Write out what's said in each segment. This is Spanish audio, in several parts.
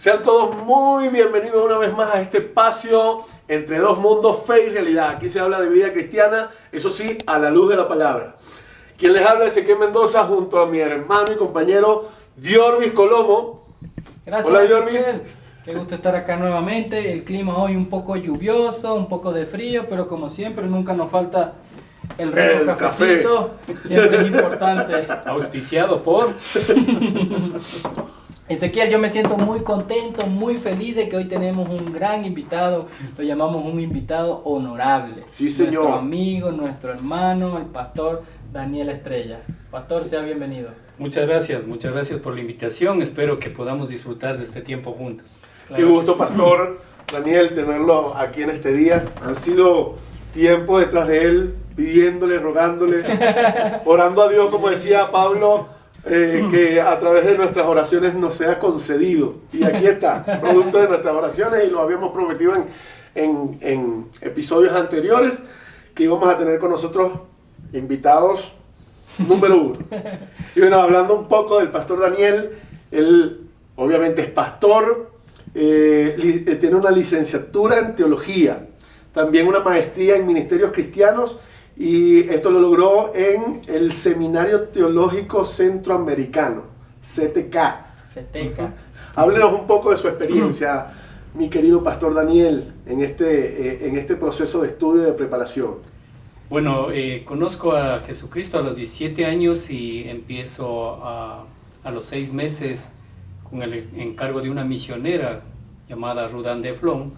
Sean todos muy bienvenidos una vez más a este espacio entre dos mundos, fe y realidad. Aquí se habla de vida cristiana, eso sí, a la luz de la palabra. Quien les habla es Ezequiel Mendoza junto a mi hermano y compañero Diorvis Colomo. Gracias. Hola Diorvis. Qué gusto estar acá nuevamente. El clima hoy un poco lluvioso, un poco de frío, pero como siempre nunca nos falta el rico cafecito. Siempre es importante. Auspiciado por... Ezequiel, yo me siento muy contento, muy feliz de que hoy tenemos un gran invitado, lo llamamos un invitado honorable. Sí, señor. Nuestro amigo, nuestro hermano, el pastor Daniel Estrella. Pastor, sea bienvenido. Muchas gracias por la invitación. Espero que podamos disfrutar de este tiempo juntos. Qué gusto, pastor Daniel, tenerlo aquí en este día. Han sido tiempo detrás de él, pidiéndole, rogándole, orando a Dios, como decía Pablo, que a través de nuestras oraciones nos sea concedido. Y aquí está, producto de nuestras oraciones, y lo habíamos prometido en episodios anteriores, que íbamos a tener con nosotros invitados número uno. Y bueno, hablando un poco del pastor Daniel, él obviamente es pastor, tiene una licenciatura en teología, también una maestría en ministerios cristianos, y esto lo logró en el Seminario Teológico Centroamericano, CTK. Háblenos un poco de su experiencia, mi querido pastor Daniel, en este proceso de estudio y de preparación. Bueno, conozco a Jesucristo a los 17 años y empiezo a los 6 meses con el encargo de una misionera llamada Rudán de Flon,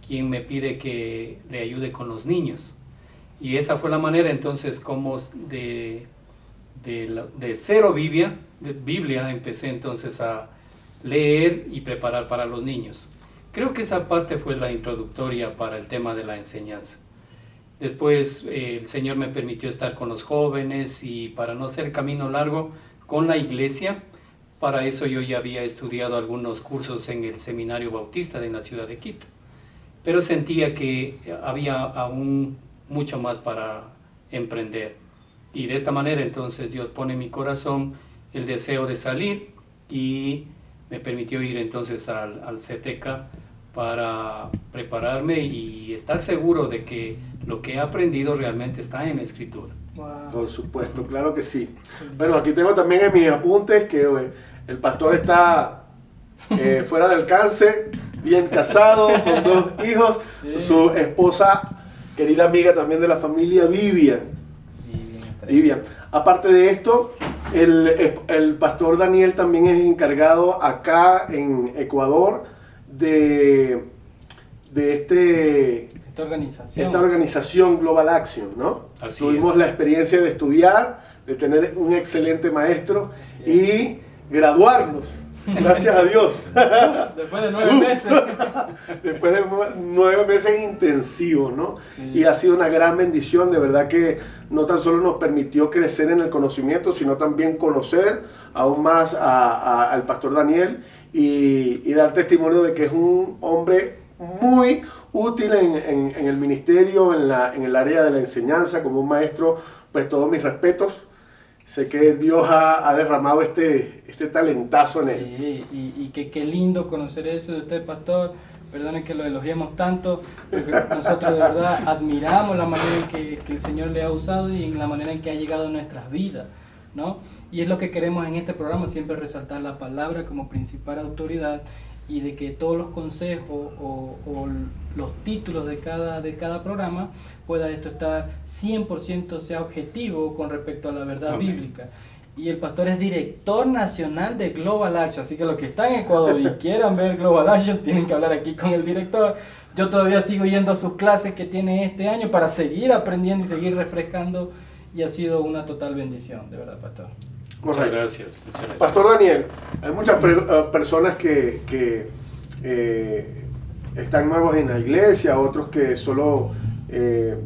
quien me pide que le ayude con los niños. Y esa fue la manera entonces como de cero Biblia empecé entonces a leer y preparar para los niños. Creo que esa parte fue la introductoria para el tema de la enseñanza. Después el Señor me permitió estar con los jóvenes y para no hacer camino largo con la iglesia, para eso yo ya había estudiado algunos cursos en el Seminario Bautista de la ciudad de Quito. Pero sentía que había aún mucho más para emprender. Y de esta manera entonces Dios pone en mi corazón el deseo de salir y me permitió ir entonces al CTK para prepararme y estar seguro de que lo que he aprendido realmente está en la Escritura. Wow. Por supuesto, claro que sí. Bueno, aquí tengo también en mis apuntes que el pastor está fuera del cáncer, bien casado, con 2 hijos, sí. Su esposa, querida amiga también de la familia, Vivian. Aparte de esto, el pastor Daniel también es encargado acá en Ecuador de esta organización Global Action, ¿no? Tuvimos la experiencia de estudiar, de tener un excelente maestro y graduarnos. Gracias a Dios. Después de 9 meses. Después de 9 meses intensivos, ¿no? Sí. Y ha sido una gran bendición, de verdad que no tan solo nos permitió crecer en el conocimiento, sino también conocer aún más al pastor Daniel y dar testimonio de que es un hombre muy útil en el ministerio, en el área de la enseñanza, como un maestro. Pues todos mis respetos. Sé que Dios ha derramado este talentazo en él. Sí, y qué lindo conocer eso de usted, pastor. Perdonen que lo elogiemos tanto, porque nosotros de verdad admiramos la manera en que el Señor le ha usado y en la manera en que ha llegado a nuestras vidas, ¿no? Y es lo que queremos en este programa, siempre resaltar la palabra como principal autoridad y de que todos los consejos o los títulos de cada programa pueda esto estar 100% sea objetivo con respecto a la verdad Amén. Bíblica. Y el pastor es director nacional de Global Action, así que los que están en Ecuador y quieran ver Global Action tienen que hablar aquí con el director. Yo todavía sigo yendo a sus clases que tiene este año para seguir aprendiendo y seguir refrescando, y ha sido una total bendición, de verdad, pastor. Muchas gracias. Pastor Daniel, hay muchas personas que están nuevos en la iglesia, otros que solo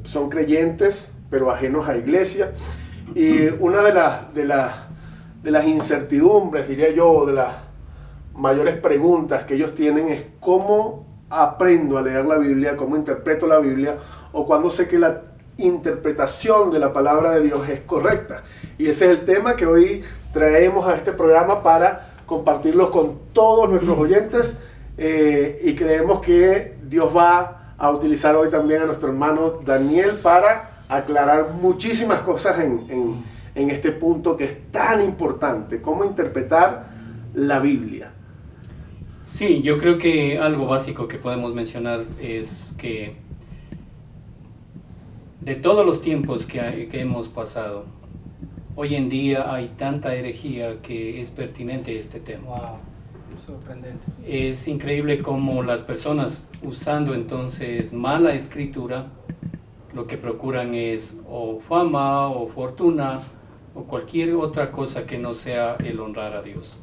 son creyentes, pero ajenos a iglesia. Y una de las incertidumbres, diría yo, de las mayores preguntas que ellos tienen es cómo aprendo a leer la Biblia, cómo interpreto la Biblia, o cuándo sé que la interpretación de la palabra de Dios es correcta. Y ese es el tema que hoy traemos a este programa para compartirlos con todos nuestros oyentes y creemos que Dios va a utilizar hoy también a nuestro hermano Daniel para aclarar muchísimas cosas en este punto que es tan importante, cómo interpretar la Biblia. Sí, yo creo que algo básico que podemos mencionar es que de todos los tiempos que hemos pasado, hoy en día hay tanta herejía que es pertinente este tema. Wow, sorprendente. Es increíble cómo las personas usando entonces mala escritura, lo que procuran es o fama o fortuna o cualquier otra cosa que no sea el honrar a Dios.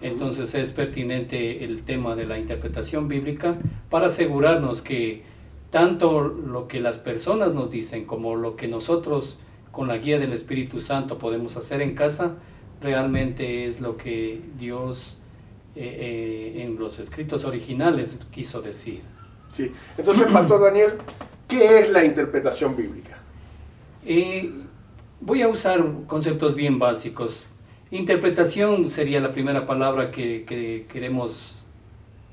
Entonces es pertinente el tema de la interpretación bíblica para asegurarnos que tanto lo que las personas nos dicen como lo que nosotros con la guía del Espíritu Santo podemos hacer en casa realmente es lo que Dios en los escritos originales quiso decir. Sí. Entonces, Pastor Daniel, ¿qué es la interpretación bíblica? Voy a usar conceptos bien básicos. Interpretación sería la primera palabra que queremos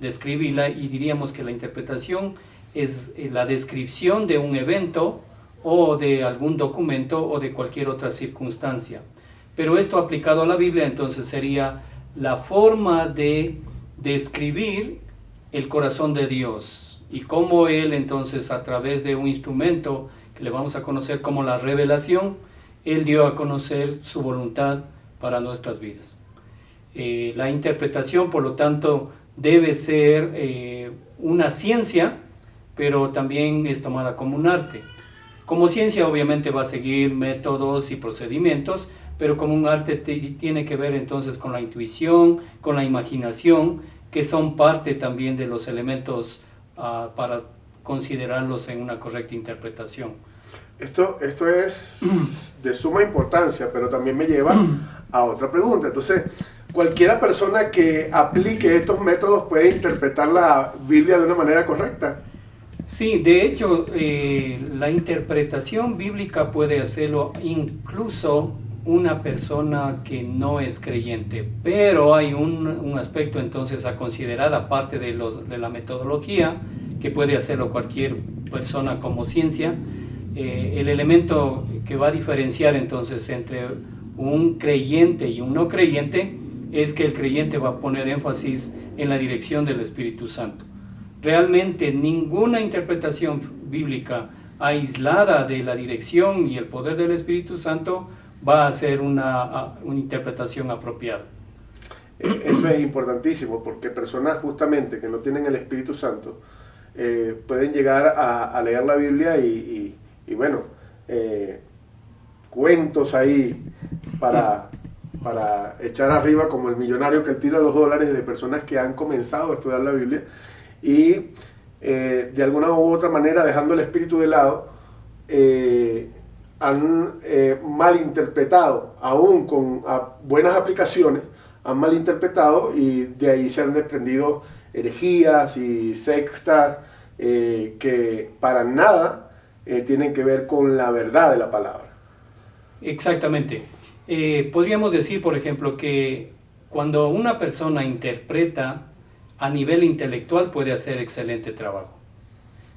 describirla y diríamos que la interpretación es la descripción de un evento o de algún documento o de cualquier otra circunstancia. Pero esto aplicado a la Biblia entonces sería la forma de describir el corazón de Dios y cómo Él entonces a través de un instrumento que le vamos a conocer como la revelación, Él dio a conocer su voluntad para nuestras vidas. La interpretación, por lo tanto, debe ser una ciencia, pero también es tomada como un arte. Como ciencia obviamente va a seguir métodos y procedimientos, pero como un arte tiene que ver entonces con la intuición, con la imaginación, que son parte también de los elementos para considerarlos en una correcta interpretación. Esto es de suma importancia, pero también me lleva a otra pregunta. Entonces, ¿cualquiera persona que aplique estos métodos puede interpretar la Biblia de una manera correcta? Sí, de hecho, la interpretación bíblica puede hacerlo incluso una persona que no es creyente, pero hay un aspecto entonces a considerar, aparte de la metodología, que puede hacerlo cualquier persona como ciencia. El elemento que va a diferenciar entonces entre un creyente y un no creyente es que el creyente va a poner énfasis en la dirección del Espíritu Santo. Realmente ninguna interpretación bíblica aislada de la dirección y el poder del Espíritu Santo va a ser una interpretación apropiada. Eso es importantísimo porque personas justamente que no tienen el Espíritu Santo pueden llegar a leer la Biblia y bueno, cuentos ahí para echar arriba como el millonario que tira $2 de personas que han comenzado a estudiar la Biblia y de alguna u otra manera dejando el Espíritu de lado han malinterpretado, aún con buenas aplicaciones, han malinterpretado y de ahí se han desprendido herejías y sectas que para nada tienen que ver con la verdad de la palabra. Exactamente. Podríamos decir, por ejemplo, que cuando una persona interpreta a nivel intelectual puede hacer excelente trabajo.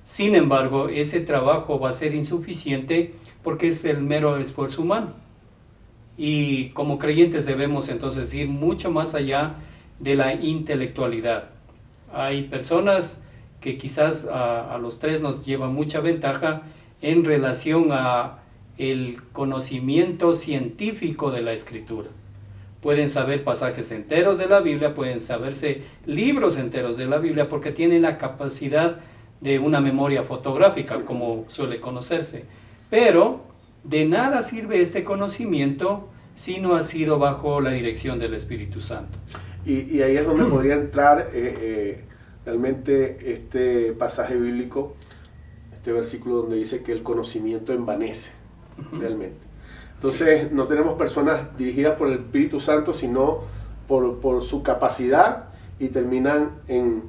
Sin embargo, ese trabajo va a ser insuficiente porque es el mero esfuerzo humano. Y como creyentes debemos entonces ir mucho más allá de la intelectualidad. Hay personas que quizás a los tres nos llevan mucha ventaja en relación a el conocimiento científico de la Escritura. Pueden saber pasajes enteros de la Biblia, pueden saberse libros enteros de la Biblia porque tienen la capacidad de una memoria fotográfica, como suele conocerse. Pero de nada sirve este conocimiento si no ha sido bajo la dirección del Espíritu Santo. Y ahí es donde podría entrar realmente este pasaje bíblico, este versículo donde dice que el conocimiento envanece, realmente. Entonces, sí, no tenemos personas dirigidas por el Espíritu Santo, sino por su capacidad y terminan en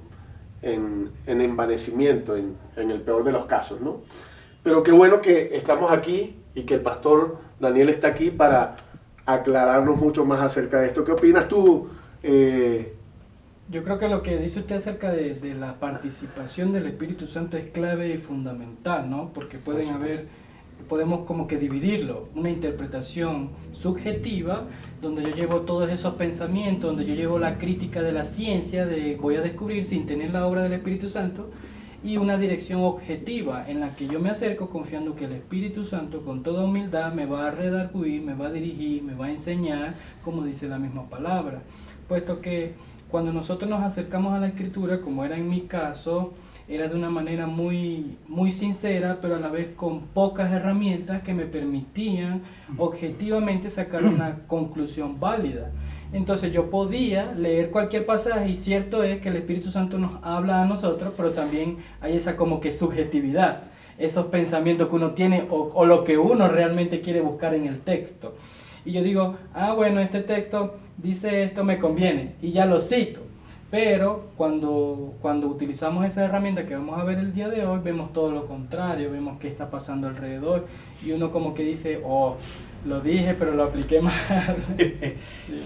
envanecimiento, en el peor de los casos, ¿no? Pero qué bueno que estamos aquí y que el pastor Daniel está aquí para aclararnos mucho más acerca de esto. ¿Qué opinas tú, Yo creo que lo que dice usted acerca de la participación del Espíritu Santo es clave y fundamental, ¿no? Porque podemos como que dividirlo, una interpretación subjetiva, donde yo llevo todos esos pensamientos, donde yo llevo la crítica de la ciencia, de voy a descubrir sin tener la obra del Espíritu Santo, y una dirección objetiva en la que yo me acerco confiando que el Espíritu Santo con toda humildad me va a redarguir, me va a dirigir, me va a enseñar, como dice la misma palabra, puesto que cuando nosotros nos acercamos a la Escritura, como era en mi caso, era de una manera muy, muy sincera, pero a la vez con pocas herramientas que me permitían objetivamente sacar una conclusión válida. Entonces yo podía leer cualquier pasaje y cierto es que el Espíritu Santo nos habla a nosotros, pero también hay esa como que subjetividad, esos pensamientos que uno tiene o lo que uno realmente quiere buscar en el texto. Y yo digo, bueno, este texto dice esto, me conviene, y ya lo cito. Pero cuando utilizamos esa herramienta que vamos a ver el día de hoy, vemos todo lo contrario, vemos qué está pasando alrededor, y uno como que dice, lo dije, pero lo apliqué mal.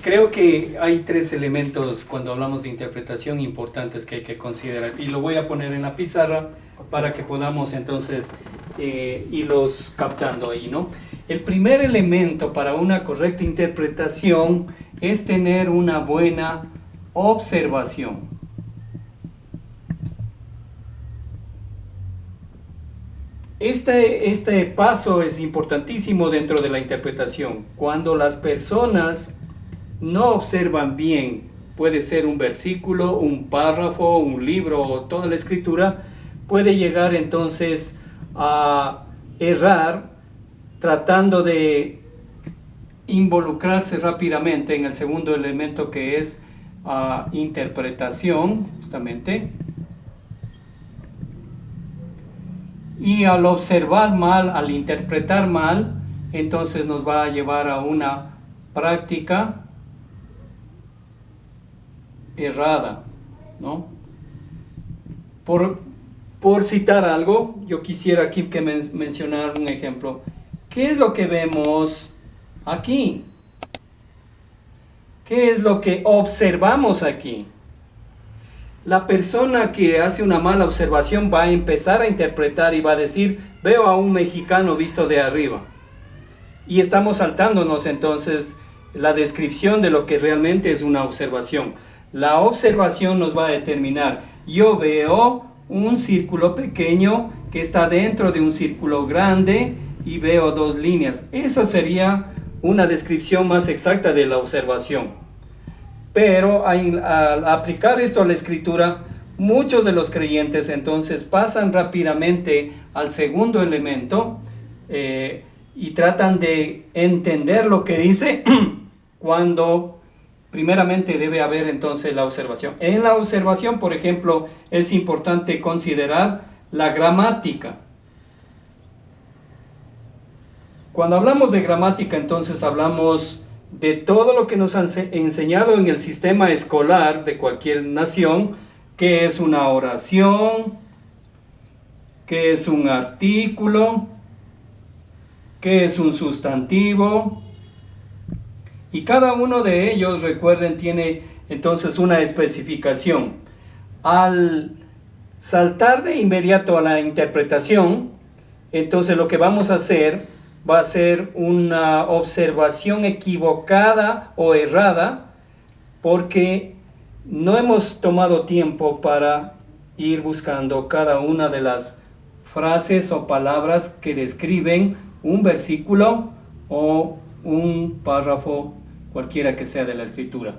Creo que hay 3 elementos cuando hablamos de interpretación importantes que hay que considerar, y lo voy a poner en la pizarra para que podamos entonces irlos captando ahí, ¿no? El primer elemento para una correcta interpretación es tener una buena observación. Este paso es importantísimo dentro de la interpretación. Cuando las personas no observan bien, puede ser un versículo, un párrafo, un libro o toda la escritura, puede llegar entonces a errar tratando de involucrarse rápidamente en el segundo elemento, que es interpretación, justamente. Y al observar mal, al interpretar mal, entonces nos va a llevar a una práctica errada, ¿no? Por citar algo, yo quisiera aquí que mencionar un ejemplo. ¿Qué es lo que vemos aquí? ¿Qué es lo que observamos aquí? La persona que hace una mala observación va a empezar a interpretar y va a decir, veo a un mexicano visto de arriba. Y estamos saltándonos entonces la descripción de lo que realmente es una observación. La observación nos va a determinar, yo veo un círculo pequeño que está dentro de un círculo grande y veo 2 líneas. Esa sería una descripción más exacta de la observación. Pero al aplicar esto a la escritura, muchos de los creyentes entonces pasan rápidamente al segundo elemento y tratan de entender lo que dice cuando primeramente debe haber entonces la observación. En la observación, por ejemplo, es importante considerar la gramática. Cuando hablamos de gramática, entonces hablamos de todo lo que nos han enseñado en el sistema escolar de cualquier nación, qué es una oración, qué es un artículo, qué es un sustantivo, y cada uno de ellos, recuerden, tiene entonces una especificación. Al saltar de inmediato a la interpretación, entonces lo que vamos a hacer va a ser una observación equivocada o errada, porque no hemos tomado tiempo para ir buscando cada una de las frases o palabras que describen un versículo o un párrafo, cualquiera que sea de la escritura.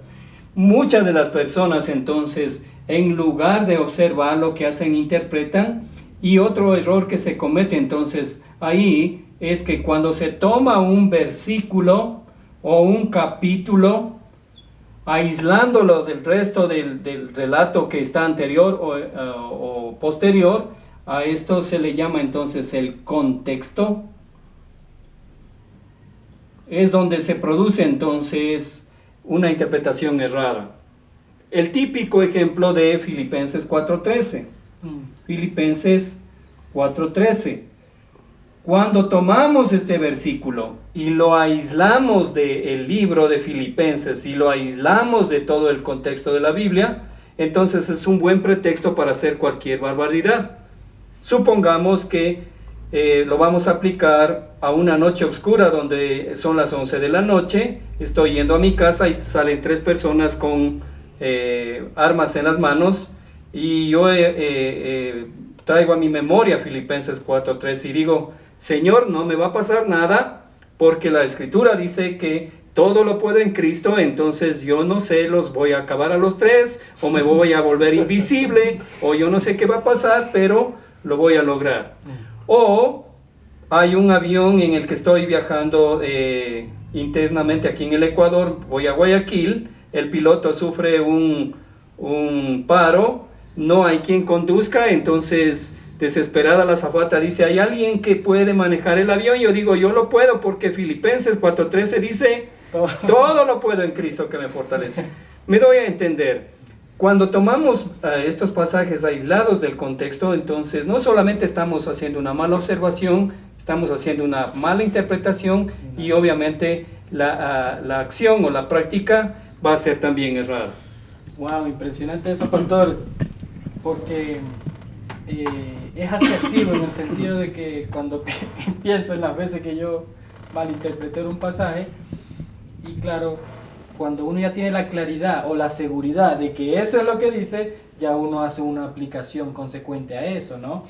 Muchas de las personas entonces, en lugar de observar, lo que hacen, interpretan. Y otro error que se comete entonces ahí es que cuando se toma un versículo o un capítulo, aislándolo del resto del relato que está anterior o posterior, a esto se le llama entonces el contexto. Es donde se produce entonces una interpretación errada. El típico ejemplo de Filipenses 4:13. Filipenses 4:13. Cuando tomamos este versículo y lo aislamos del libro de Filipenses y lo aislamos de todo el contexto de la Biblia, entonces es un buen pretexto para hacer cualquier barbaridad. Supongamos que lo vamos a aplicar a una noche oscura donde son las 11 de la noche, estoy yendo a mi casa y salen 3 personas con armas en las manos, y yo traigo a mi memoria Filipenses 4:3 y digo: Señor, no me va a pasar nada, porque la Escritura dice que todo lo puedo en Cristo. Entonces yo no sé, los voy a acabar a los 3, o me voy a volver invisible, o yo no sé qué va a pasar, pero lo voy a lograr. O hay un avión en el que estoy viajando internamente aquí en el Ecuador, voy a Guayaquil, el piloto sufre un paro, no hay quien conduzca, entonces desesperada la azafata dice: ¿hay alguien que puede manejar el avión? Yo digo: yo lo puedo, porque Filipenses 4:13 dice: todo lo puedo en Cristo que me fortalece. Me doy a entender. Cuando tomamos estos pasajes aislados del contexto, entonces no solamente estamos haciendo una mala observación, estamos haciendo una mala interpretación, y obviamente la acción o la práctica va a ser también errada. Wow, impresionante eso, pastor, porque es asertivo en el sentido de que cuando pienso en las veces que yo malinterpreté un pasaje, y claro, cuando uno ya tiene la claridad o la seguridad de que eso es lo que dice, ya uno hace una aplicación consecuente a eso, ¿no?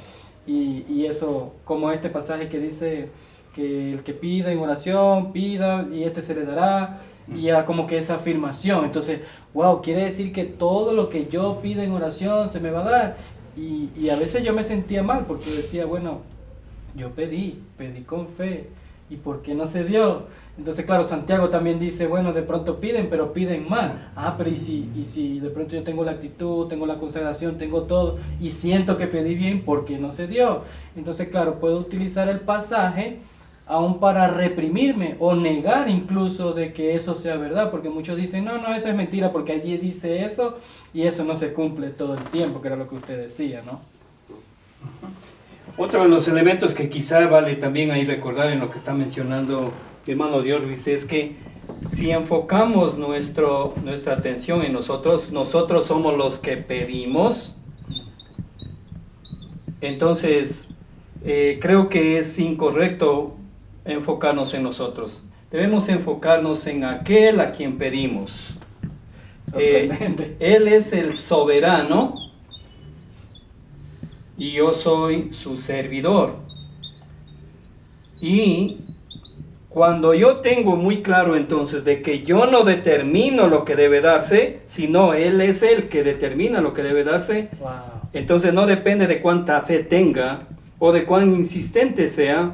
Y eso, como este pasaje que dice que el que pida en oración, pida y se le dará, y ya como que esa afirmación. Entonces, wow, quiere decir que todo lo que yo pida en oración se me va a dar. Y a veces yo me sentía mal porque decía: bueno, yo pedí con fe, ¿y por qué no se dio? Entonces, claro, Santiago también dice: bueno, de pronto piden, pero piden mal. Pero ¿y si de pronto yo tengo la actitud, tengo la consagración, tengo todo, y siento que pedí bien, ¿por qué no se dio? Entonces, claro, puedo utilizar el pasaje aún para reprimirme o negar incluso de que eso sea verdad, porque muchos dicen: no, eso es mentira, porque allí dice eso, y eso no se cumple todo el tiempo, que era lo que usted decía, ¿no? Otro de los elementos que quizá vale también ahí recordar en lo que está mencionando mi hermano Diorris es que si enfocamos nuestra atención en nosotros somos los que pedimos, entonces creo que es incorrecto enfocarnos en nosotros. Debemos enfocarnos en aquel a quien pedimos. Él es el soberano y yo soy su servidor. Y cuando yo tengo muy claro entonces de que yo no determino lo que debe darse, sino Él es el que determina lo que debe darse, Wow. Entonces no depende de cuánta fe tenga, o de cuán insistente sea,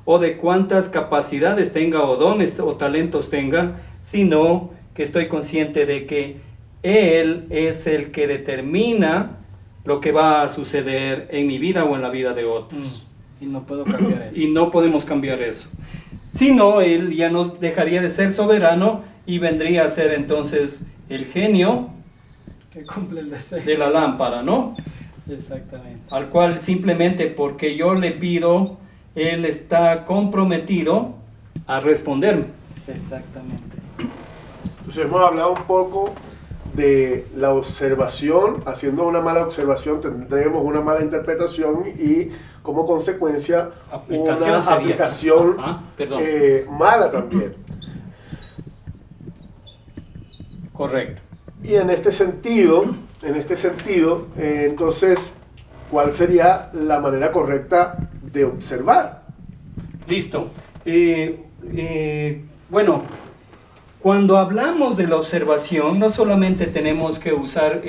o de cuántas capacidades tenga, o dones o talentos tenga, sino que estoy consciente de que Él es el que determina lo que va a suceder en mi vida o en la vida de otros. Y no puedo cambiar eso. Y no podemos cambiar eso. Si no, Él ya nos dejaría de ser soberano y vendría a ser entonces el genio Que cumple el deseo. de la lámpara, ¿no? Exactamente. Al cual simplemente porque yo le pido, Él está comprometido a responderme. Exactamente. Entonces hemos hablado un poco de la observación. Haciendo una mala observación tendremos una mala interpretación y como consecuencia Aplicación una sería. aplicación Perdón. mala también. Correcto. Y en este sentido, entonces, ¿cuál sería la manera correcta de observar? Listo. Bueno, cuando hablamos de la observación, no solamente tenemos que usar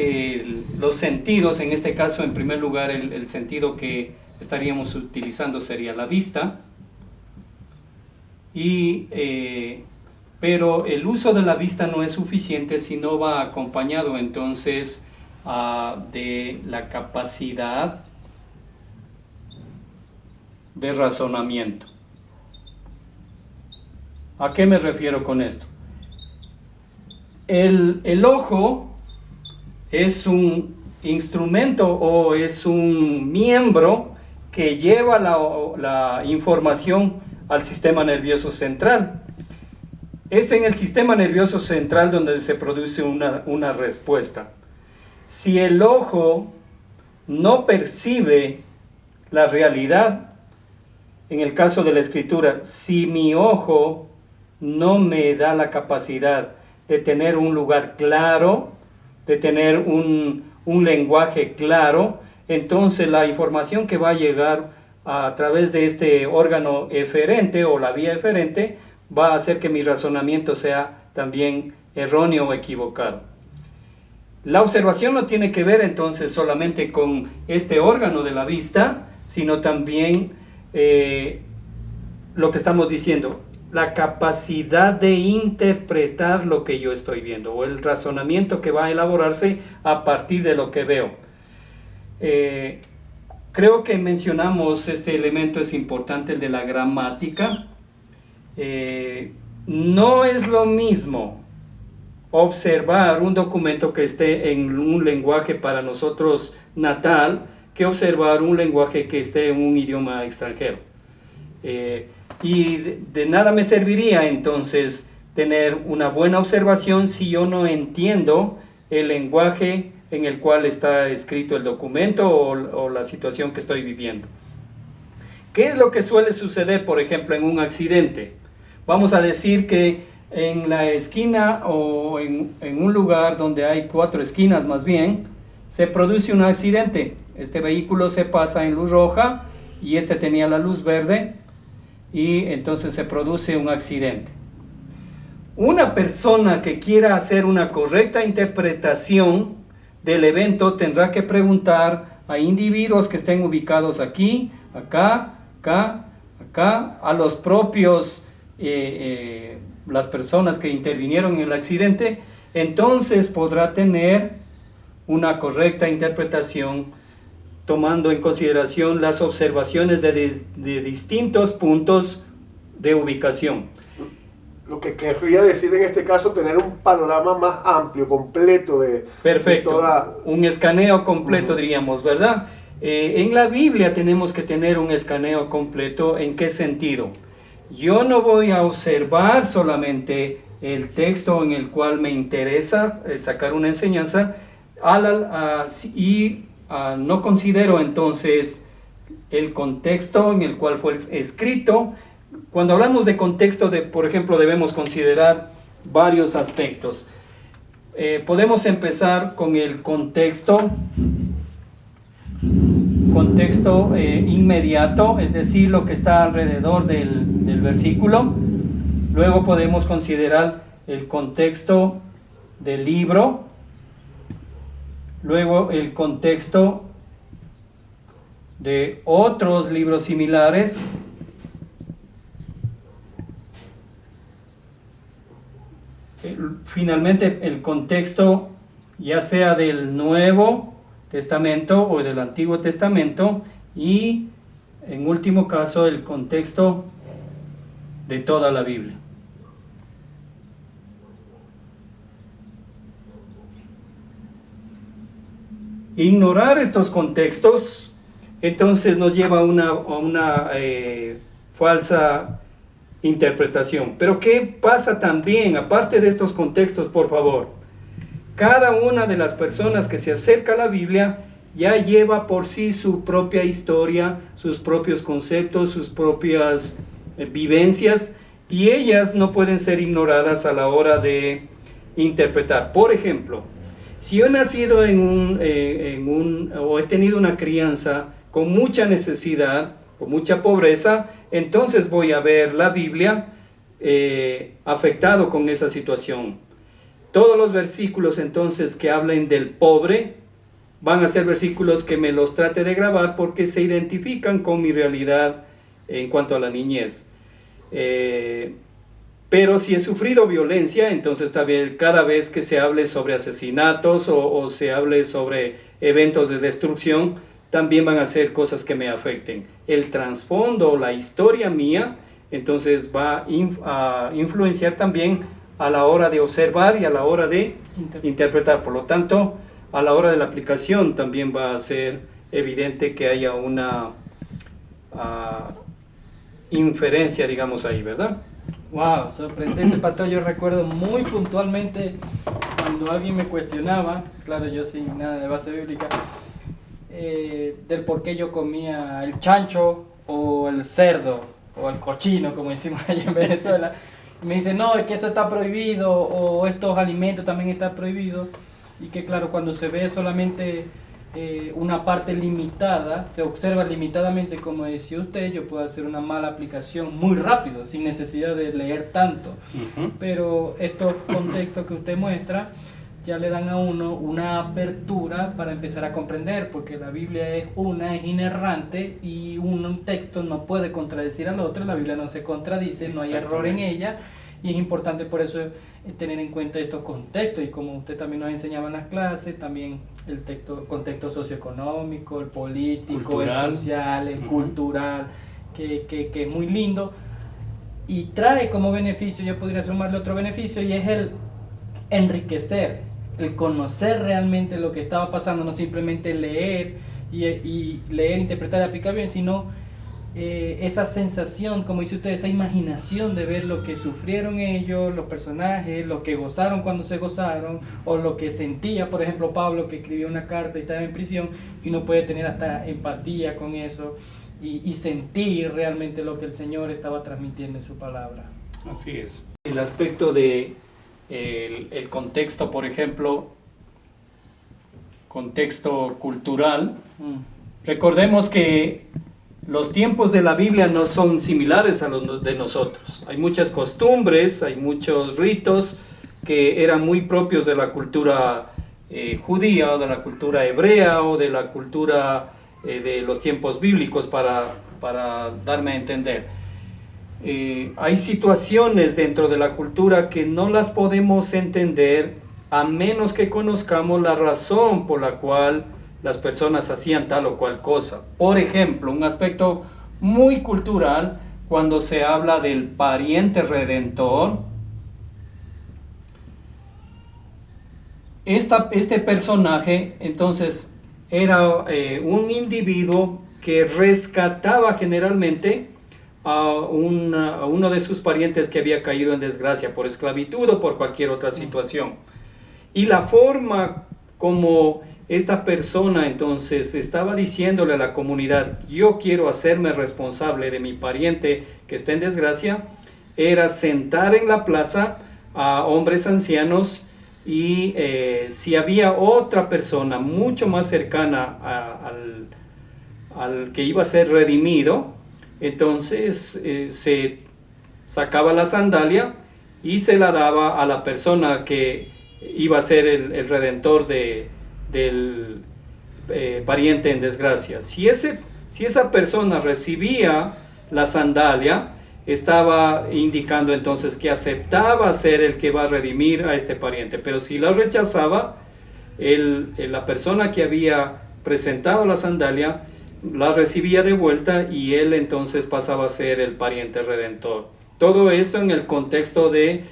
los sentidos. En este caso, en primer lugar, el sentido que estaríamos utilizando sería la vista. Pero el uso de la vista no es suficiente si no va acompañado entonces de la capacidad de razonamiento. ¿A qué me refiero con esto? El ojo es un instrumento o es un miembro que lleva la información al sistema nervioso central. Es en el sistema nervioso central donde se produce una respuesta. Si el ojo no percibe la realidad, en el caso de la escritura, si mi ojo no me da la capacidad de tener un lugar claro, de tener un lenguaje claro, entonces la información que va a llegar a través de este órgano eferente o la vía eferente va a hacer que mi razonamiento sea también erróneo o equivocado. La observación no tiene que ver entonces solamente con este órgano de la vista, sino también lo que estamos diciendo, la capacidad de interpretar lo que yo estoy viendo o el razonamiento que va a elaborarse a partir de lo que veo. Creo que mencionamos este elemento, es importante, el de la gramática. No es lo mismo observar un documento que esté en un lenguaje para nosotros natal que observar un lenguaje que esté en un idioma extranjero. Y de nada me serviría entonces tener una buena observación si yo no entiendo el lenguaje en el cual está escrito el documento o la situación que estoy viviendo. ¿Qué es lo que suele suceder, por ejemplo, en un accidente? Vamos a decir que en la esquina o en un lugar donde hay 4 esquinas más bien, se produce un accidente. Este vehículo se pasa en luz roja y este tenía la luz verde y entonces se produce un accidente. Una persona que quiera hacer una correcta interpretación del evento tendrá que preguntar a individuos que estén ubicados aquí, acá, acá, acá, a los propios, las personas que intervinieron en el accidente, entonces podrá tener una correcta interpretación tomando en consideración las observaciones de distintos puntos de ubicación. Lo que querría decir en este caso, tener un panorama más amplio, completo de toda... Un escaneo completo, diríamos, ¿verdad? En la Biblia tenemos que tener un escaneo completo. ¿En qué sentido? Yo no voy a observar solamente el texto en el cual me interesa sacar una enseñanza no considero entonces el contexto en el cual fue escrito. Cuando hablamos de contexto, por ejemplo, debemos considerar varios aspectos. Podemos empezar con el contexto inmediato, es decir, lo que está alrededor del versículo. Luego podemos considerar el contexto del libro. Luego el contexto de otros libros similares. Finalmente el contexto ya sea del Nuevo Testamento o del Antiguo Testamento y en último caso el contexto de toda la Biblia. Ignorar estos contextos entonces nos lleva a una falsa interpretación. Pero ¿qué pasa también, aparte de estos contextos, por favor? Cada una de las personas que se acerca a la Biblia ya lleva por sí su propia historia, sus propios conceptos, sus propias vivencias, y ellas no pueden ser ignoradas a la hora de interpretar. Por ejemplo, si yo he nacido o he tenido una crianza con mucha necesidad, con mucha pobreza, entonces voy a ver la Biblia afectado con esa situación. Todos los versículos entonces que hablen del pobre van a ser versículos que me los trate de grabar porque se identifican con mi realidad en cuanto a la niñez. Pero si he sufrido violencia, entonces también cada vez que se hable sobre asesinatos o se hable sobre eventos de destrucción, también van a ser cosas que me afecten. El trasfondo, la historia mía, entonces va a influenciar también a la hora de observar y a la hora de interpretar. Por lo tanto, a la hora de la aplicación también va a ser evidente que haya una inferencia, digamos, ahí, ¿verdad? Wow, sorprendente, pastor. Yo recuerdo muy puntualmente cuando alguien me cuestionaba, claro, yo sin nada de base bíblica, del por qué yo comía el chancho o el cerdo o el cochino, como decimos allá en Venezuela, me dice, no, es que eso está prohibido, o estos alimentos también están prohibidos, y que claro, cuando se ve solamente una parte limitada, se observa limitadamente, como decía usted, yo puedo hacer una mala aplicación muy rápido, sin necesidad de leer tanto. Pero estos contextos que usted muestra ya le dan a uno una apertura para empezar a comprender, porque la Biblia es inerrante, y un texto no puede contradecir al otro, la Biblia no se contradice, no hay error en ella, y es importante por eso tener en cuenta estos contextos, y como usted también nos enseñaba en las clases, también el contexto socioeconómico, el político, cultural, el social, el cultural, que es muy lindo, y trae como beneficio, yo podría sumarle otro beneficio, y es el enriquecer, el conocer realmente lo que estaba pasando, no simplemente leer y leer, interpretar y aplicar bien, sino esa sensación, como dice usted, esa imaginación de ver lo que sufrieron ellos, los personajes, lo que gozaron cuando se gozaron, o lo que sentía, por ejemplo, Pablo, que escribió una carta y estaba en prisión, y uno puede tener hasta empatía con eso y sentir realmente lo que el Señor estaba transmitiendo en su palabra. Así es. El aspecto de el contexto, por ejemplo, contexto cultural. Recordemos que los tiempos de la Biblia no son similares a los de nosotros. Hay muchas costumbres, hay muchos ritos que eran muy propios de la cultura judía, o de la cultura hebrea, o de la cultura de los tiempos bíblicos, para darme a entender. Hay situaciones dentro de la cultura que no las podemos entender a menos que conozcamos la razón por la cual las personas hacían tal o cual cosa. Por ejemplo, un aspecto muy cultural, cuando se habla del pariente redentor, este personaje entonces era un individuo que rescataba generalmente a uno de sus parientes que había caído en desgracia por esclavitud o por cualquier otra situación. Y la forma como esta persona entonces estaba diciéndole a la comunidad, yo quiero hacerme responsable de mi pariente que está en desgracia, era sentar en la plaza a hombres ancianos, y si había otra persona mucho más cercana al que iba a ser redimido, entonces se sacaba la sandalia y se la daba a la persona que iba a ser el redentor del pariente en desgracia. Si esa persona recibía la sandalia, estaba indicando entonces que aceptaba ser el que va a redimir a este pariente. Pero si la rechazaba, la persona que había presentado la sandalia la recibía de vuelta, y él entonces pasaba a ser el pariente redentor. Todo esto en el contexto de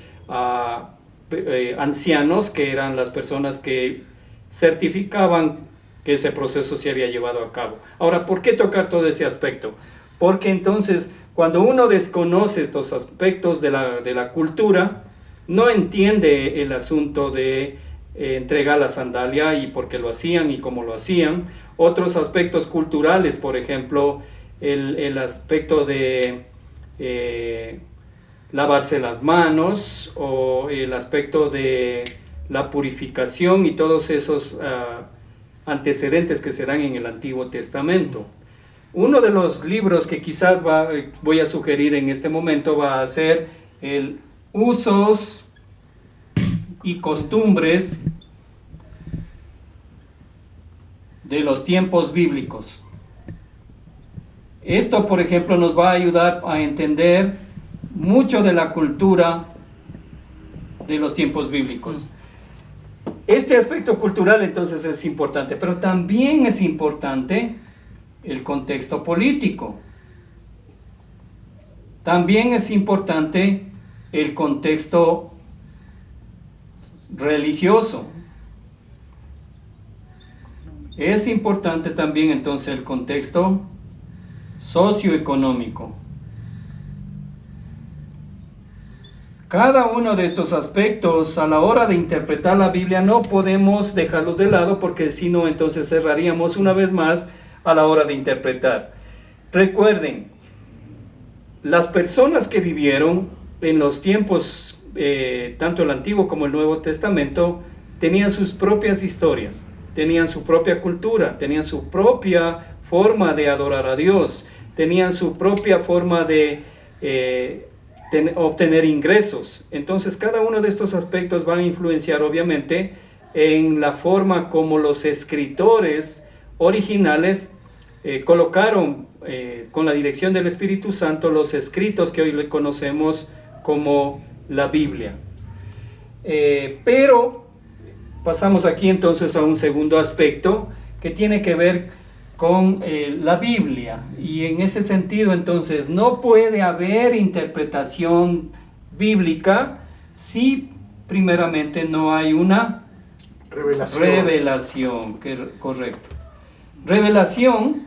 ancianos, que eran las personas que certificaban que ese proceso se había llevado a cabo. Ahora, ¿por qué tocar todo ese aspecto? Porque entonces, cuando uno desconoce estos aspectos de la cultura, no entiende el asunto de entregar la sandalia y por qué lo hacían y cómo lo hacían. Otros aspectos culturales, por ejemplo, el aspecto de lavarse las manos, o el aspecto de la purificación, y todos esos antecedentes que se dan en el Antiguo Testamento. Uno de los libros que quizás voy a sugerir en este momento va a ser el Usos y Costumbres de los tiempos bíblicos. Esto, por ejemplo, nos va a ayudar a entender mucho de la cultura de los tiempos bíblicos. Este aspecto cultural entonces es importante, pero también es importante el contexto político. También es importante el contexto religioso. Es importante también entonces el contexto socioeconómico. Cada uno de estos aspectos a la hora de interpretar la Biblia no podemos dejarlos de lado, porque si no, entonces cerraríamos una vez más a la hora de interpretar. Recuerden, las personas que vivieron en los tiempos, tanto el Antiguo como el Nuevo Testamento, tenían sus propias historias, tenían su propia cultura, tenían su propia forma de adorar a Dios, tenían su propia forma de obtener ingresos. Entonces cada uno de estos aspectos van a influenciar obviamente en la forma como los escritores originales colocaron con la dirección del Espíritu Santo los escritos que hoy le conocemos como la Biblia. Pero pasamos aquí entonces a un segundo aspecto que tiene que ver con la Biblia, y en ese sentido entonces no puede haber interpretación bíblica si primeramente no hay una revelación, correcto. Revelación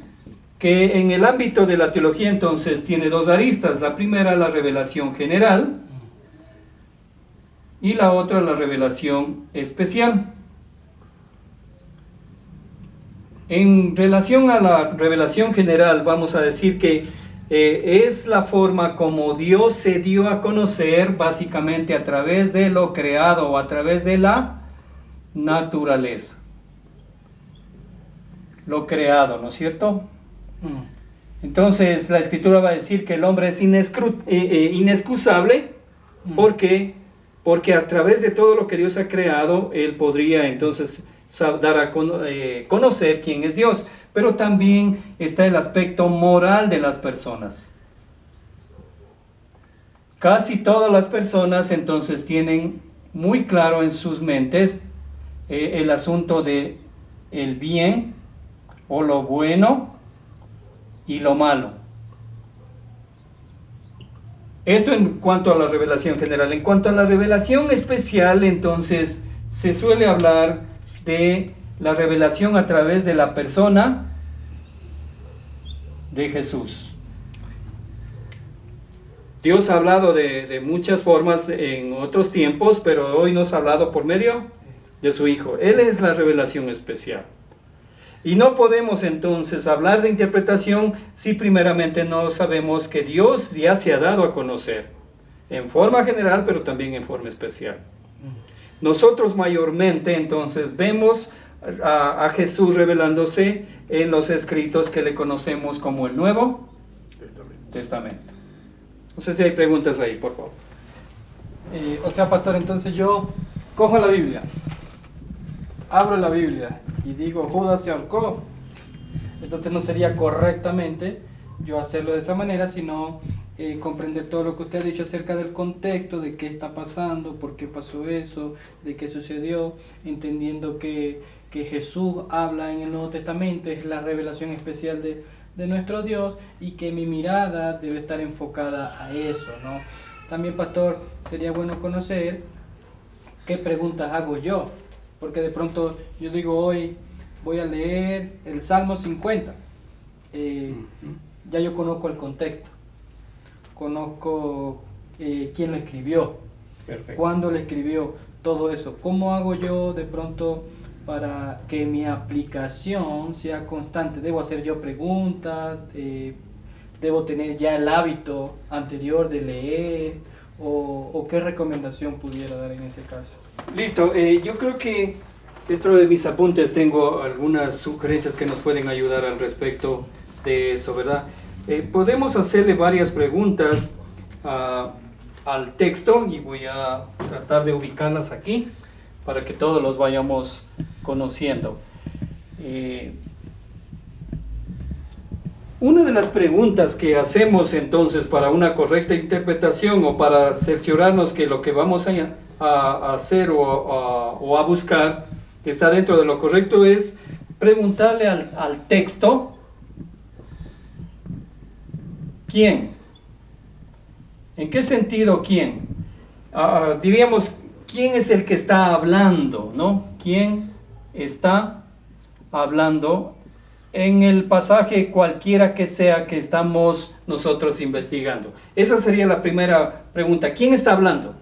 que en el ámbito de la teología entonces tiene dos aristas. La primera, la revelación general, y la otra, la revelación especial. En relación a la revelación general, vamos a decir que es la forma como Dios se dio a conocer básicamente a través de lo creado o a través de la naturaleza. Lo creado, ¿no es cierto? Entonces la Escritura va a decir que el hombre es inexcusable porque a través de todo lo que Dios ha creado, él podría entonces dar a conocer quién es Dios. Pero también está el aspecto moral de las personas. Casi todas las personas entonces tienen muy claro en sus mentes el asunto de el bien o lo bueno y lo malo. Esto en cuanto a la revelación general. En cuanto a la revelación especial, entonces se suele hablar de la revelación a través de la persona de Jesús. Dios ha hablado de muchas formas en otros tiempos, pero hoy nos ha hablado por medio de su Hijo. Él es la revelación especial. Y no podemos entonces hablar de interpretación si primeramente no sabemos que Dios ya se ha dado a conocer, en forma general, pero también en forma especial. Nosotros mayormente entonces vemos a Jesús revelándose en los escritos que le conocemos como el Nuevo Testamento. No sé si hay preguntas ahí, por favor. O sea, pastor, entonces yo cojo la Biblia, abro la Biblia y digo, Judas se ahorcó. Entonces no sería correctamente yo hacerlo de esa manera, sino comprender todo lo que usted ha dicho acerca del contexto, de qué está pasando, por qué pasó eso, de qué sucedió, entendiendo que Jesús habla en el Nuevo Testamento, es la revelación especial de nuestro Dios, y que mi mirada debe estar enfocada a eso, ¿no? También, pastor, sería bueno conocer qué preguntas hago yo, porque de pronto yo digo, hoy voy a leer el Salmo 50, ya yo conozco el contexto, conozco quién lo escribió, Perfecto. cuándo lo escribió, todo eso. ¿Cómo hago yo de pronto para que mi aplicación sea constante? ¿Debo hacer yo preguntas? ¿Debo tener ya el hábito anterior de leer? ¿O qué recomendación pudiera dar en ese caso? Listo, yo creo que dentro de mis apuntes tengo algunas sugerencias que nos pueden ayudar al respecto de eso, ¿verdad? Podemos hacerle varias preguntas al texto, y voy a tratar de ubicarlas aquí para que todos los vayamos conociendo. Una de las preguntas que hacemos entonces para una correcta interpretación, o para cerciorarnos que lo que vamos a hacer o a buscar está dentro de lo correcto, es preguntarle al texto, ¿quién? ¿En qué sentido quién? Diríamos, ¿quién es el que está hablando, no? ¿Quién está hablando en el pasaje cualquiera que sea que estamos nosotros investigando? Esa sería la primera pregunta. ¿Quién está hablando?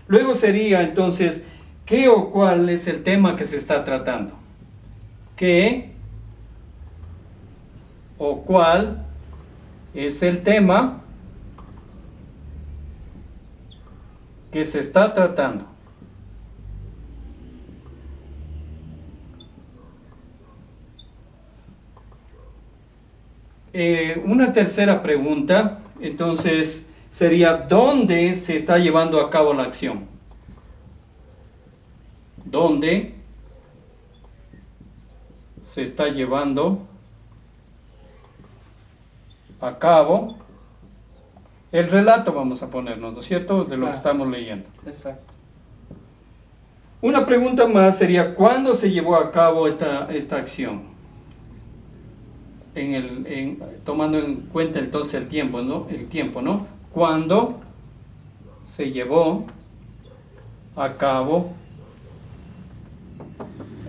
Luego sería entonces, ¿qué o cuál es el tema que se está tratando? ¿Qué o cuál es el tema que se está tratando? Una tercera pregunta, entonces, sería ¿dónde se está llevando a cabo la acción? ¿Dónde se está llevando a cabo el relato, vamos a ponernos, ¿no es cierto?, de lo que estamos leyendo. Exacto. Una pregunta más sería, ¿cuándo se llevó a cabo esta acción? Tomando en cuenta entonces el tiempo, ¿no? ¿Cuándo se llevó a cabo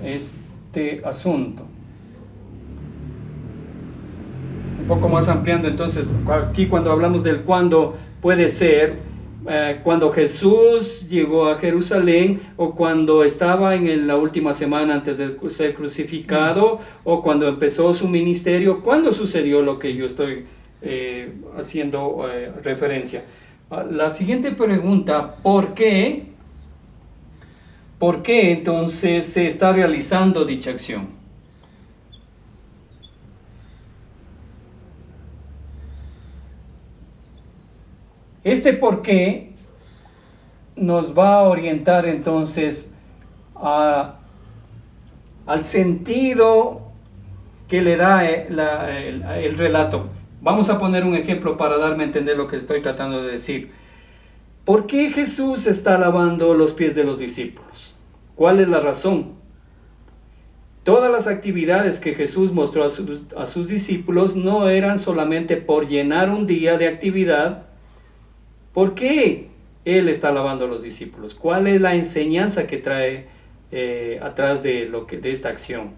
este asunto? Un poco más ampliando entonces, aquí cuando hablamos del cuándo, puede ser cuando Jesús llegó a Jerusalén, o cuando estaba en la última semana antes de ser crucificado, o cuando empezó su ministerio. ¿Cuándo sucedió lo que yo estoy haciendo referencia? La siguiente pregunta, ¿por qué? ¿Por qué entonces se está realizando dicha acción? Este por qué nos va a orientar entonces al sentido que le da el relato. Vamos a poner un ejemplo para darme a entender lo que estoy tratando de decir. ¿Por qué Jesús está lavando los pies de los discípulos? ¿Cuál es la razón? Todas las actividades que Jesús mostró a sus discípulos no eran solamente por llenar un día de actividad. ¿Por qué Él está lavando a los discípulos? ¿Cuál es la enseñanza que trae atrás de esta acción?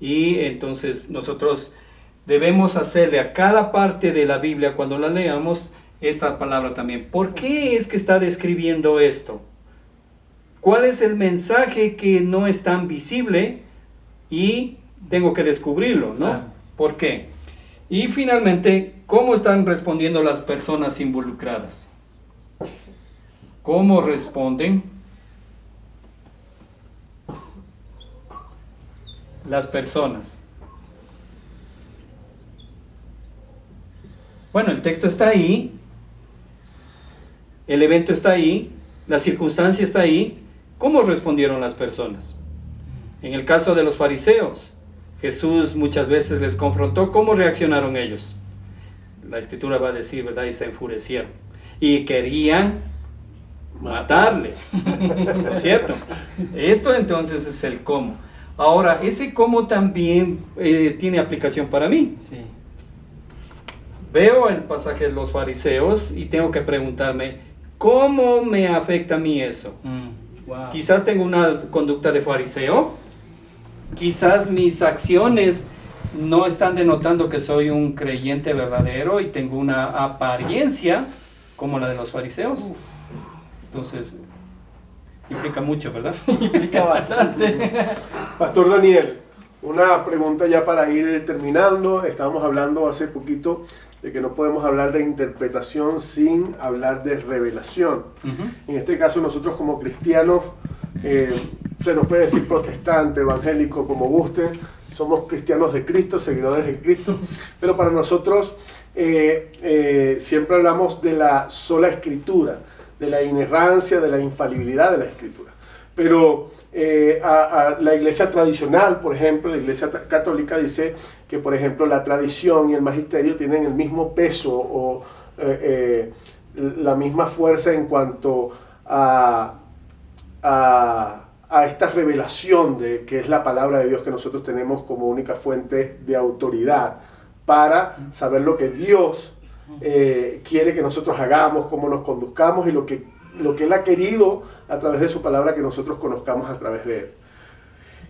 Y entonces nosotros debemos hacerle a cada parte de la Biblia, cuando la leamos, esta palabra también. ¿Por qué es que está describiendo esto? ¿Cuál es el mensaje que no es tan visible? Y tengo que descubrirlo, ¿no? ¿Por qué? Y finalmente, ¿cómo están respondiendo las personas involucradas? ¿Cómo responden las personas? Bueno, el texto está ahí, el evento está ahí, la circunstancia está ahí. ¿Cómo respondieron las personas? En el caso de los fariseos, Jesús muchas veces les confrontó. ¿Cómo reaccionaron ellos? La Escritura va a decir, ¿verdad? Y se enfurecieron. Y querían matarle. ¿No es cierto? Esto entonces es el cómo. Ahora, ese cómo también tiene aplicación para mí. Sí. Veo el pasaje de los fariseos y tengo que preguntarme, ¿cómo me afecta a mí eso? Wow. Quizás tengo una conducta de fariseo. Quizás mis acciones no están denotando que soy un creyente verdadero y tengo una apariencia como la de los fariseos. Entonces, implica mucho, ¿verdad? Implica bastante. Pastor Daniel, una pregunta ya para ir terminando. Estábamos hablando hace poquito de que no podemos hablar de interpretación sin hablar de revelación. En este caso, nosotros como cristianos, se nos puede decir protestante, evangélico, como guste, somos cristianos de Cristo, seguidores de Cristo, pero para nosotros siempre hablamos de la sola Escritura, de la inerrancia, de la infalibilidad de la Escritura. Pero a la iglesia tradicional, por ejemplo, la iglesia católica dice que, por ejemplo, la tradición y el magisterio tienen el mismo peso o la misma fuerza en cuanto a esta revelación de que es la palabra de Dios que nosotros tenemos como única fuente de autoridad para saber lo que Dios quiere que nosotros hagamos, cómo nos conduzcamos y lo que Él ha querido a través de su palabra que nosotros conozcamos a través de Él.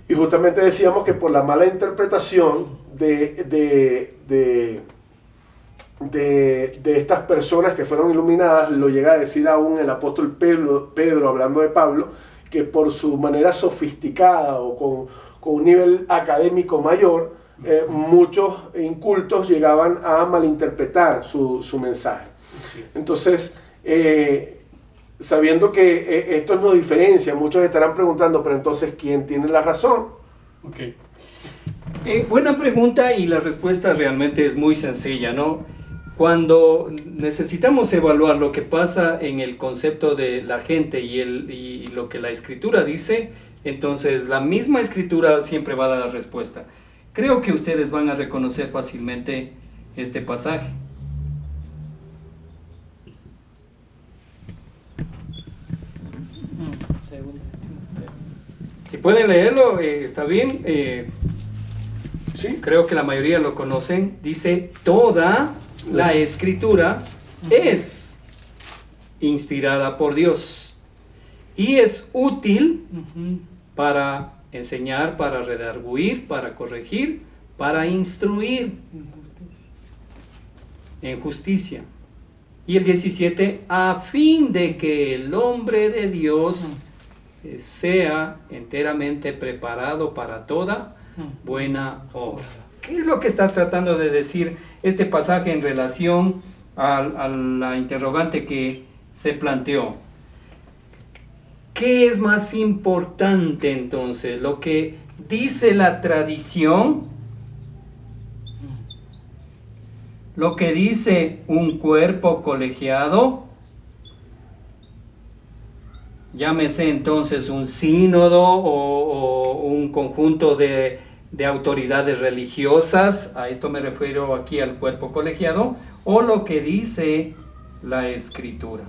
Y justamente decíamos que por la mala interpretación de estas personas que fueron iluminadas, lo llega a decir aún el apóstol Pedro hablando de Pablo, que por su manera sofisticada o con un nivel académico mayor, muchos incultos llegaban a malinterpretar su mensaje. Entonces, sabiendo que esto nos diferencia, muchos estarán preguntando, pero entonces, ¿quién tiene la razón? Okay. Buena pregunta, y la respuesta realmente es muy sencilla, ¿no? Cuando necesitamos evaluar lo que pasa en el concepto de la gente y lo que la Escritura dice, entonces la misma Escritura siempre va a dar la respuesta. Creo que ustedes van a reconocer fácilmente este pasaje. Si pueden leerlo, está bien. ¿Sí? Creo que la mayoría lo conocen. Dice, toda la Escritura es inspirada por Dios y es útil para enseñar, para redarguir, para corregir, para instruir en justicia. Y el 17, a fin de que el hombre de Dios sea enteramente preparado para toda buena obra. ¿Qué es lo que está tratando de decir este pasaje en relación a la interrogante que se planteó? ¿Qué es más importante entonces? ¿Lo que dice la tradición? ¿Lo que dice un cuerpo colegiado? Llámese entonces un sínodo o un conjunto de autoridades religiosas, a esto me refiero aquí al cuerpo colegiado, o lo que dice la Escritura.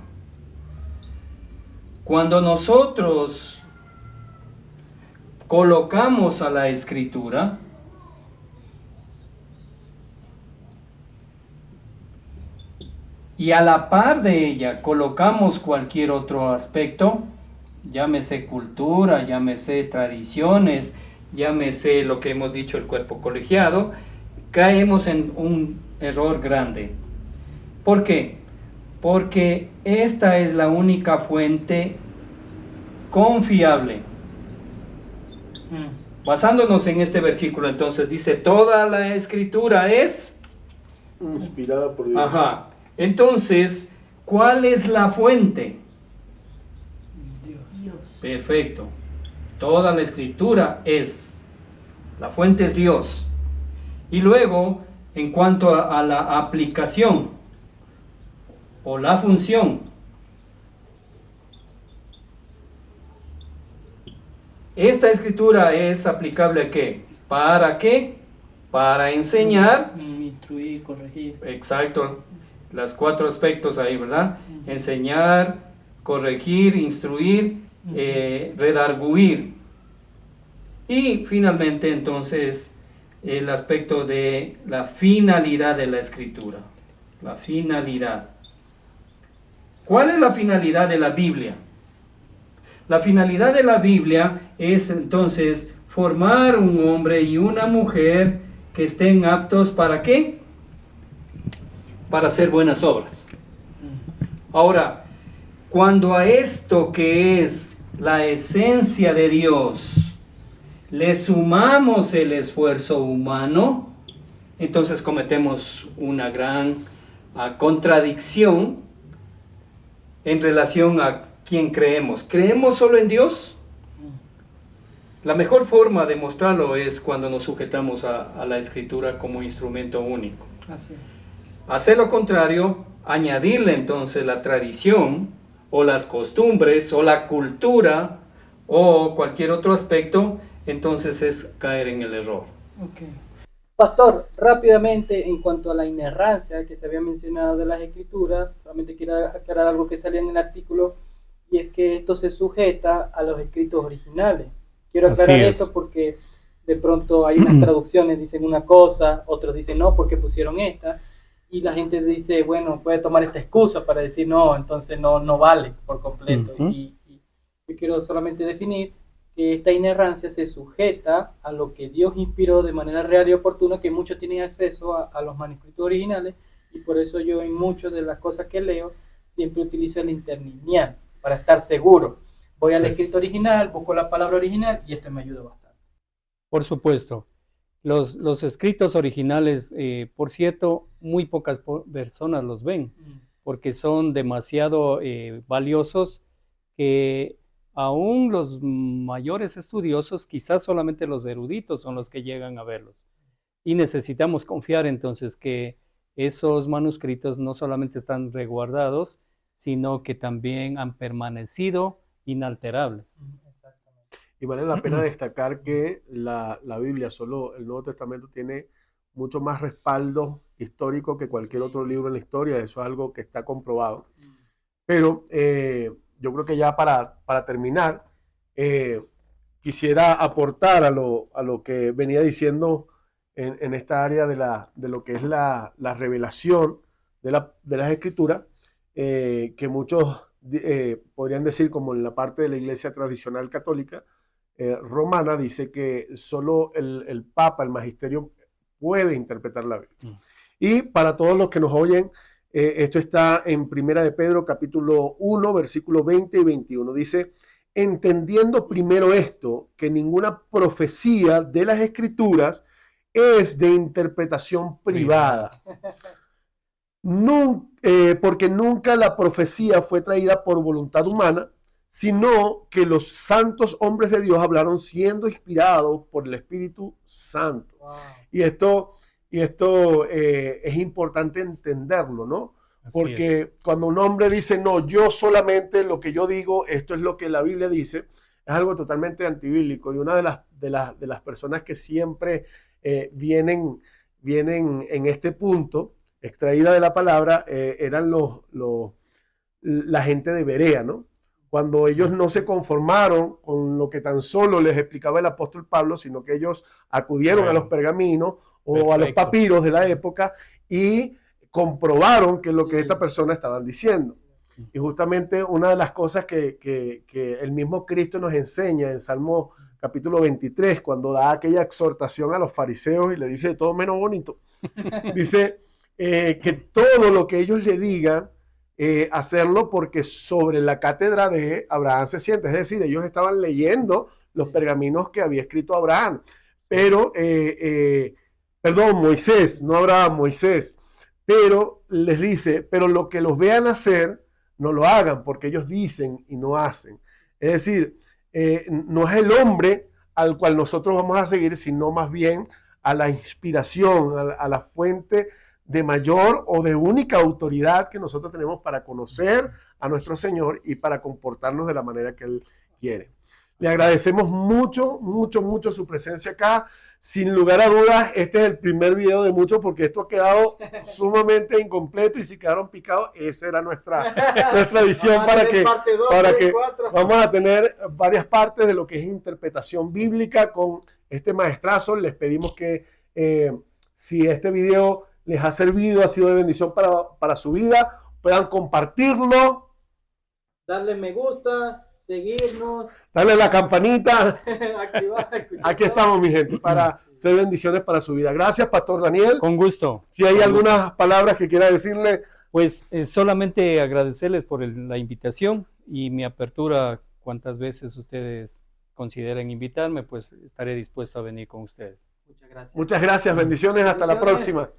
Cuando nosotros colocamos a la Escritura, y a la par de ella colocamos cualquier otro aspecto, llámese cultura, llámese tradiciones, llámese lo que hemos dicho el cuerpo colegiado, caemos en un error grande. ¿Por qué? Porque esta es la única fuente confiable. Basándonos en este versículo, entonces dice, toda la Escritura es inspirada por Dios. Ajá. Entonces, ¿cuál es la fuente? Dios. Perfecto. Toda la Escritura es. La fuente es Dios. Y luego, en cuanto a la aplicación o la función, esta Escritura es aplicable ¿a qué? ¿Para qué? Para enseñar. Instruir, corregir. Exacto. Las 4 aspectos ahí, ¿verdad? Enseñar, corregir, instruir, redarguir. Y finalmente, entonces, el aspecto de la finalidad de la Escritura. La finalidad. ¿Cuál es la finalidad de la Biblia? La finalidad de la Biblia es, entonces, formar un hombre y una mujer que estén aptos ¿para qué? Para hacer buenas obras. Ahora, cuando a esto que es la esencia de Dios le sumamos el esfuerzo humano, entonces cometemos una gran contradicción en relación a quién creemos. ¿Creemos solo en Dios? La mejor forma de mostrarlo es cuando nos sujetamos a la Escritura como instrumento único. Así. Hacer lo contrario, añadirle entonces la tradición o las costumbres o la cultura o cualquier otro aspecto, entonces es caer en el error. Okay. Pastor, rápidamente en cuanto a la inerrancia que se había mencionado de las Escrituras, solamente quiero aclarar algo que salía en el artículo, y es que esto se sujeta a los escritos originales. Quiero aclarar esto porque de pronto hay unas traducciones dicen una cosa, otros dicen no porque pusieron esta, y la gente dice, bueno, puede tomar esta excusa para decir no, entonces no vale por completo. Y yo quiero solamente definir que esta inerrancia se sujeta a lo que Dios inspiró de manera real y oportuna, que muchos tienen acceso a los manuscritos originales, y por eso yo en muchas de las cosas que leo siempre utilizo el interlineal para estar seguro. Voy al escrito original, busco la palabra original y me ayuda bastante. Por supuesto. Los escritos originales, por cierto, muy pocas personas los ven, porque son demasiado valiosos, que aún los mayores estudiosos, quizás solamente los eruditos son los que llegan a verlos. Y necesitamos confiar entonces que esos manuscritos no solamente están resguardados, sino que también han permanecido inalterables. Y vale la pena destacar que la Biblia, solo el Nuevo Testamento, tiene mucho más respaldo histórico que cualquier otro libro en la historia. Eso es algo que está comprobado. Pero yo creo que ya para terminar, quisiera aportar a lo que venía diciendo en esta área de lo que es la revelación de las Escrituras, que muchos podrían decir, como en la parte de la iglesia tradicional católica romana, dice que solo el Papa, el magisterio, puede interpretar la Biblia. Y para todos los que nos oyen, esto está en Primera de Pedro, capítulo 1, versículos 20 y 21. Dice: entendiendo primero esto, que ninguna profecía de las Escrituras es de interpretación privada. Porque nunca la profecía fue traída por voluntad humana, sino que los santos hombres de Dios hablaron siendo inspirados por el Espíritu Santo. Wow. Y esto es importante entenderlo, ¿no? Porque cuando un hombre dice, no, yo solamente lo que yo digo, esto es lo que la Biblia dice, es algo totalmente antibíblico. Y una de las personas que siempre vienen en este punto, extraída de la palabra, eran la gente de Berea, ¿no? Cuando ellos no se conformaron con lo que tan solo les explicaba el apóstol Pablo, sino que ellos acudieron a los pergaminos o a los papiros de la época y comprobaron que lo que esta persona estaban diciendo. Y justamente una de las cosas que el mismo Cristo nos enseña en Salmo capítulo 23, cuando da aquella exhortación a los fariseos y le dice de todo menos bonito, dice que todo lo que ellos le digan, hacerlo, porque sobre la cátedra de Abraham se sienta. Es decir, ellos estaban leyendo los pergaminos que había escrito Abraham, pero, perdón, Moisés, no Abraham, Moisés, pero les dice, pero lo que los vean hacer, no lo hagan, porque ellos dicen y no hacen. Es decir, no es el hombre al cual nosotros vamos a seguir, sino más bien a la inspiración, a la fuente de mayor o de única autoridad que nosotros tenemos para conocer a nuestro Señor y para comportarnos de la manera que Él quiere. Le agradecemos mucho, mucho, mucho su presencia acá. Sin lugar a dudas, este es el primer video de muchos, porque esto ha quedado sumamente incompleto, y si quedaron picados, esa era nuestra visión para que vamos a tener varias partes de lo que es interpretación bíblica con este maestrazo. Les pedimos que si este video les ha servido, ha sido de bendición para su vida, puedan compartirlo, darle me gusta, seguirnos, darle la campanita, aquí estamos, mi gente, para ser bendiciones para su vida. Gracias, Pastor Daniel. Con gusto. Si hay algunas palabras que quiera decirle. Pues solamente agradecerles por la invitación y mi apertura. Cuantas veces ustedes consideren invitarme, pues estaré dispuesto a venir con ustedes. Muchas gracias. Muchas gracias, bendiciones, hasta la próxima.